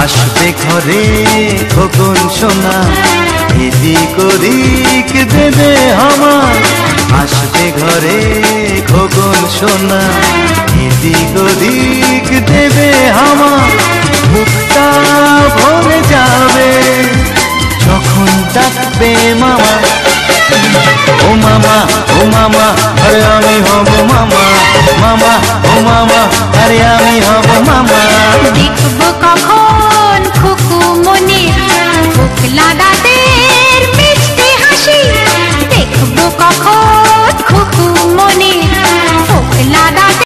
আসবে ঘরে খোকন সোনা, এদিক ওদিক দেবে হামা। আসবে ঘরে খোকন সোনা, এদিক ওদিক দেবে হামা। বুকটা ভরে যাবে যখন ডাকবে মামা। ও মামা, ও মামা, আরে আমি হব মামা। মামা, ও মামা, আরে আমি হব মামা। দেখবো কখন খুকু মনে বুক লাগা